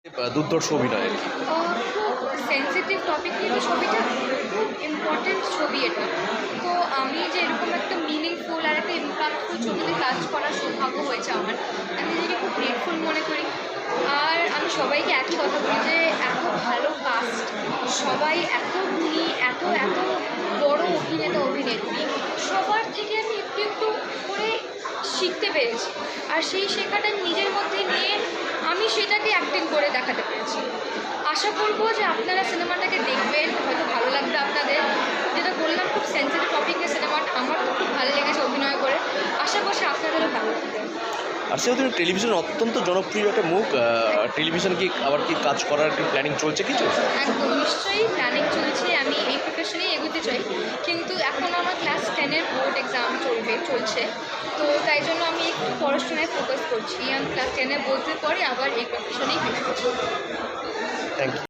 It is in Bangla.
দুর্ধর্ষ অভিনয় আর কি। খুব সেন্সিটিভ টপিক নিয়ে ছবিটা, খুব ইম্পর্টেন্ট ছবি এটা। তো আমি যে এরকম একটা মিনিংফুল আর একটা ইম্প্যাক্টফুল ছবিতে কাজ করার সৌভাগ্য হয়েছে আমার, আমি নিজেকে খুব গ্রেটফুল মনে করি। আর আমি সবাইকে একই কথা বলি যে এত ভালো কাস্ট, সবাই এত গুণী, এত এত বড় অভিনেতা অভিনেত্রী, সবার থেকে আমি একটু একটু করে শিখতে পেরেছি। আর সেই শেখাটা নিজের মধ্যে নিয়ে আমি সেটাকে অ্যাক্টিং করে দেখাতে পেরেছি। আশা করবো যে আপনারা সিনেমাটাকে দেখবেন, হয়তো ভালো লাগবে আপনাদের। যেটা বললাম, খুব সেন্সিটিভ টপিক নিয়ে সিনেমাটা, আমার তো খুব ভালো লেগেছে অভিনয় করে। আশা করছি আপনাদেরও ভালো লাগবে। আর সেহেতু টেলিভিশন অত্যন্ত জনপ্রিয় একটা মুখ, টেলিভিশন কি আবার কি কাজ করার কি প্ল্যানিং চলছে কিছু? একদম নিশ্চয়ই প্ল্যানিং চলছে, আমি এই প্রফেশনেই এগোতে চাই। কিন্তু এখন আমার ক্লাস 10-এর বোর্ড এক্সাম চলছে, তো তাই জন্য আমি একটু পড়াশোনায় ফোকাস করছি। আমি ক্লাস 10-এর বোর্ডের পরে আবার এই প্রফেশনেই ফিরবো। Thank you.